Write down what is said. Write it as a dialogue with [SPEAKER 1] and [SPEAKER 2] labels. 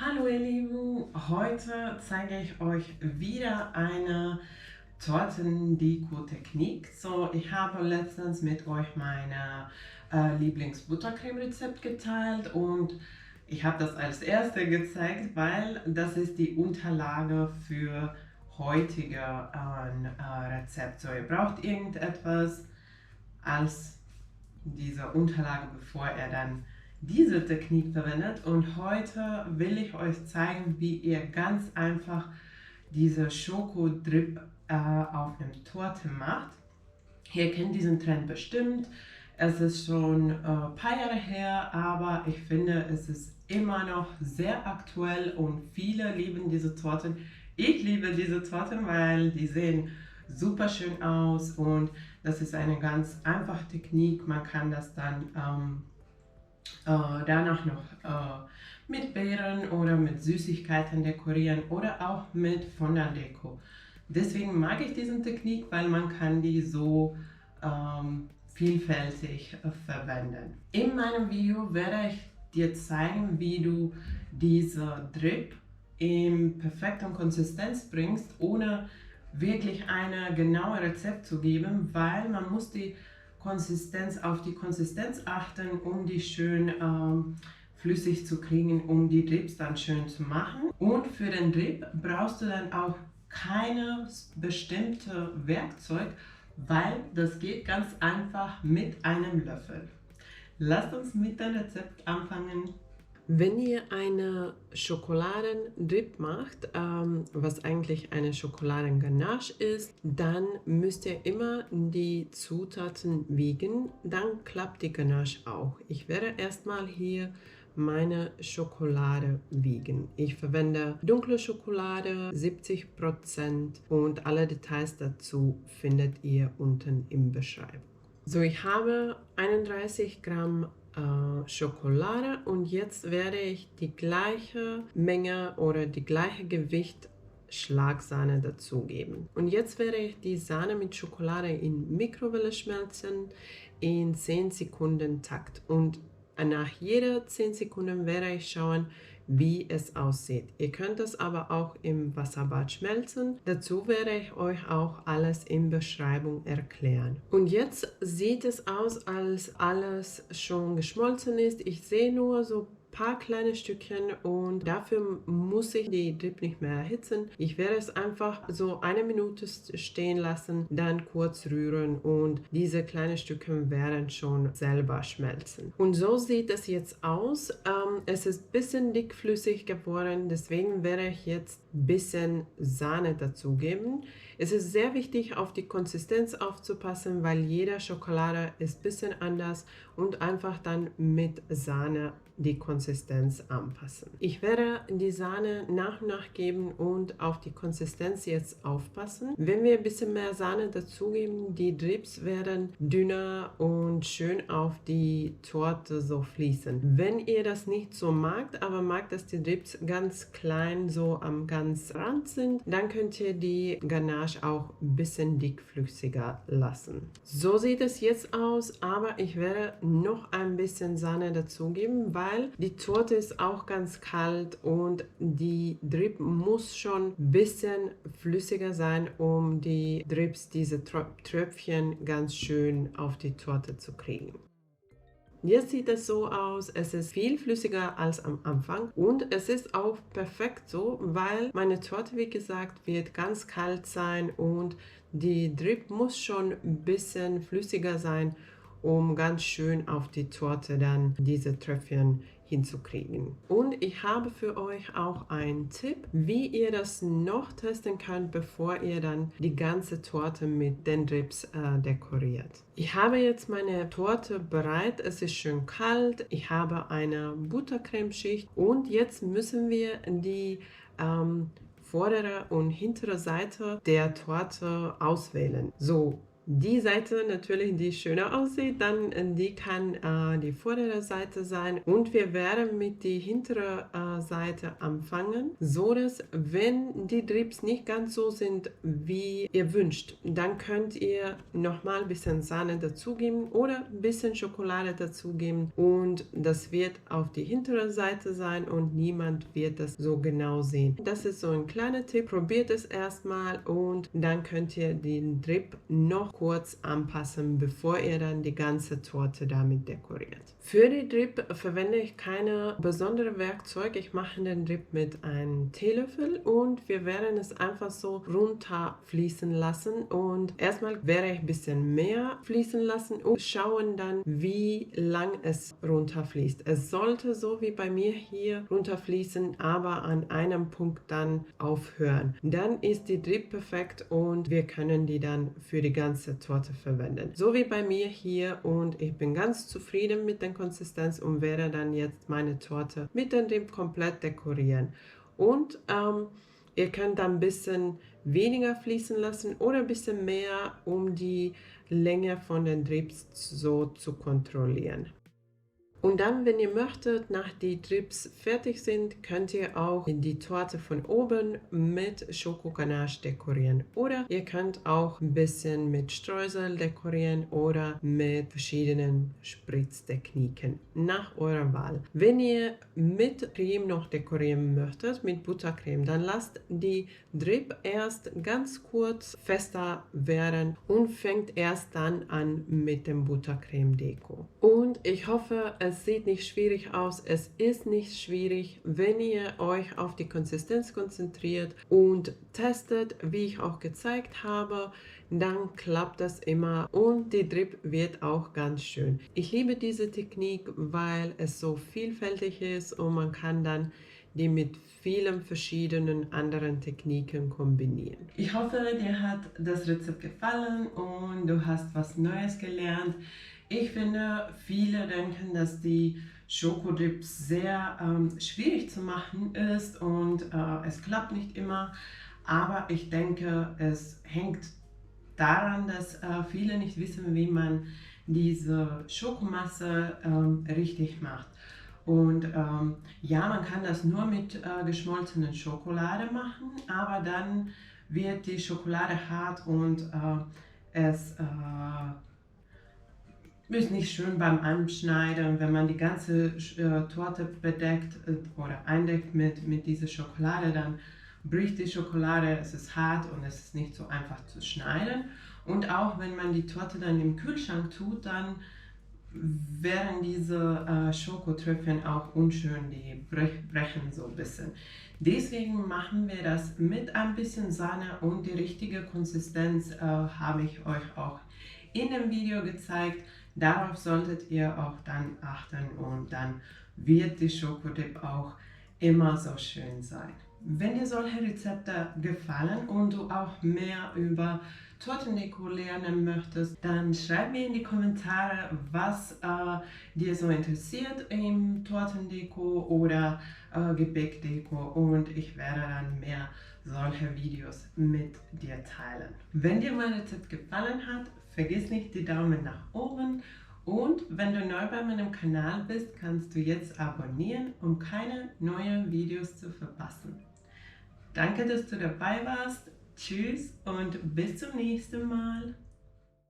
[SPEAKER 1] Hallo ihr Lieben, heute zeige ich euch wieder eine Tortendeko-Technik. So, ich habe letztens mit euch meine Lieblings-Buttercreme-Rezept geteilt und ich habe das als erste gezeigt, weil das ist die Unterlage für heutige Rezept. So, ihr braucht irgendetwas als diese Unterlage, bevor er dann diese Technik verwendet. Und heute will ich euch zeigen, wie ihr ganz einfach diese Schokodrip auf einer Torte macht. Ihr kennt diesen Trend bestimmt. Es ist schon ein paar Jahre her, aber ich finde, es ist immer noch sehr aktuell und viele lieben diese Torten. Ich liebe diese Torten, weil die sehen super schön aus und das ist eine ganz einfache Technik. Man kann das dann danach noch mit Beeren oder mit Süßigkeiten dekorieren oder auch mit Fondant-Deko. Deswegen mag ich diese Technik, weil man kann die so vielfältig verwenden. In meinem Video werde ich dir zeigen, wie du diese Drip in perfekter Konsistenz bringst, ohne wirklich eine genaue Rezept zu geben, weil man muss auf die Konsistenz achten, um die schön flüssig zu kriegen, um die Drips dann schön zu machen. Und für den Drip brauchst du dann auch keine bestimmte Werkzeug, weil das geht ganz einfach mit einem Löffel. Lasst uns mit dem Rezept anfangen. Wenn ihr eine Schokoladendip macht, was eigentlich eine Schokoladenganache ist, dann müsst ihr immer die Zutaten wiegen, dann klappt die Ganache auch. Ich werde erstmal hier meine Schokolade wiegen. Ich verwende dunkle Schokolade, 70% und alle Details dazu findet ihr unten in Beschreibung. So, ich habe 31 Gramm Schokolade und jetzt werde ich die gleiche Menge oder die gleiche Gewicht Schlagsahne dazugeben. Und jetzt werde ich die Sahne mit Schokolade in Mikrowelle schmelzen in 10 Sekunden Takt. Und nach jeder 10 Sekunden werde ich schauen, wie es aussieht. Ihr könnt es aber auch im Wasserbad schmelzen. Dazu werde ich euch auch alles in Beschreibung erklären. Und jetzt sieht es aus, als alles schon geschmolzen ist. Ich sehe nur so paar kleine Stückchen und dafür muss ich die Dip nicht mehr erhitzen. Ich werde es einfach so 1 Minute stehen lassen, dann kurz rühren und diese kleinen Stückchen werden schon selber schmelzen. Und so sieht es jetzt aus. Es ist ein bisschen dickflüssig geworden, deswegen werde ich jetzt ein bisschen Sahne dazugeben. Es ist sehr wichtig, auf die Konsistenz aufzupassen, weil jede Schokolade ist ein bisschen anders und einfach dann mit Sahne die Konsistenz anpassen. Ich werde die Sahne nach und nach geben und auf die Konsistenz jetzt aufpassen. Wenn wir ein bisschen mehr Sahne dazugeben, die Drips werden dünner und schön auf die Torte so fließen. Wenn ihr das nicht so magt, aber magt, dass die Drips ganz klein so am ganz Rand sind, dann könnt ihr die Ganache auch ein bisschen dickflüssiger lassen. So sieht es jetzt aus, aber ich werde noch ein bisschen Sahne dazugeben, weil die Torte ist auch ganz kalt und die Drip muss schon ein bisschen flüssiger sein, um die Drips, diese Tröpfchen ganz schön auf die Torte zu kriegen. Jetzt sieht es so aus, es ist viel flüssiger als am Anfang und es ist auch perfekt so, weil meine Torte, wie gesagt, wird ganz kalt sein und die Drip muss schon ein bisschen flüssiger sein, um ganz schön auf die Torte dann diese Tröpfchen hinzukriegen. Und ich habe für euch auch einen Tipp, wie ihr das noch testen könnt, bevor ihr dann die ganze Torte mit den Drips dekoriert. Ich habe jetzt meine Torte bereit, es ist schön kalt, ich habe eine Buttercremeschicht und jetzt müssen wir die vordere und hintere Seite der Torte auswählen. So, die Seite natürlich, die schöner aussieht, dann die kann die vordere Seite sein und wir werden mit die hintere hinterer Seite anfangen, so dass wenn die Drips nicht ganz so sind, wie ihr wünscht, dann könnt ihr nochmal ein bisschen Sahne dazugeben oder ein bisschen Schokolade dazugeben und das wird auf die hintere Seite sein und niemand wird das so genau sehen. Das ist so ein kleiner Tipp. Probiert es erstmal und dann könnt ihr den Drip noch kurz anpassen, bevor ihr dann die ganze Torte damit dekoriert. Für die Drip verwende ich keine besondere Werkzeug. Ich mache den Drip mit einem Teelöffel und wir werden es einfach so runterfließen lassen und erstmal werde ich ein bisschen mehr fließen lassen und schauen dann, wie lang es runterfließt. Es sollte so wie bei mir hier runterfließen, aber an einem Punkt dann aufhören. Dann ist die Drip perfekt und wir können die dann für die ganze Torte verwenden. So wie bei mir hier und ich bin ganz zufrieden mit der Konsistenz und werde dann jetzt meine Torte mit dem Drip komplett dekorieren. Und ihr könnt dann ein bisschen weniger fließen lassen oder ein bisschen mehr, um die Länge von den Drips so zu kontrollieren. Und dann, wenn ihr möchtet, nach die Drips fertig sind, könnt ihr auch die Torte von oben mit Schokoganache dekorieren. Oder ihr könnt auch ein bisschen mit Streusel dekorieren oder mit verschiedenen Spritzdechniken, nach eurer Wahl. Wenn ihr mit Creme noch dekorieren möchtet, mit Buttercreme, dann lasst die Drip erst ganz kurz fester werden und fängt erst dann an mit dem Buttercreme-Deko. Und ich hoffe, es sieht nicht schwierig aus. Es ist nicht schwierig, wenn ihr euch auf die Konsistenz konzentriert und testet, wie ich auch gezeigt habe, dann klappt das immer und die Drip wird auch ganz schön. Ich liebe diese Technik, weil es so vielfältig ist und man kann dann die mit vielen verschiedenen anderen Techniken kombinieren. Ich hoffe, dir hat das Rezept gefallen und du hast was Neues gelernt. Ich finde, viele denken, dass die Schokodips sehr schwierig zu machen ist und es klappt nicht immer. Aber ich denke, es hängt daran, dass viele nicht wissen, wie man diese Schokomasse richtig macht. Und ja, man kann das nur mit geschmolzener Schokolade machen, aber dann wird die Schokolade hart und es ist nicht schön beim Anschneiden, wenn man die ganze Torte bedeckt oder eindeckt mit dieser Schokolade, dann bricht die Schokolade, es ist hart und es ist nicht so einfach zu schneiden. Und auch wenn man die Torte dann im Kühlschrank tut, dann werden diese Schokotröpfchen auch unschön, die brechen so ein bisschen. Deswegen machen wir das mit ein bisschen Sahne und die richtige Konsistenz habe ich euch auch in dem Video gezeigt. Darauf solltet ihr auch dann achten und dann wird die Schokodip auch immer so schön sein. Wenn dir solche Rezepte gefallen und du auch mehr über Tortendeko lernen möchtest, dann schreib mir in die Kommentare, was dir so interessiert im Tortendeko oder Gebäckdeko und ich werde dann mehr solche Videos mit dir teilen. Wenn dir mein Rezept gefallen hat, vergiss nicht die Daumen nach oben und wenn du neu bei meinem Kanal bist, kannst du jetzt abonnieren, um keine neuen Videos zu verpassen. Danke, dass du dabei warst. Tschüss und bis zum nächsten Mal.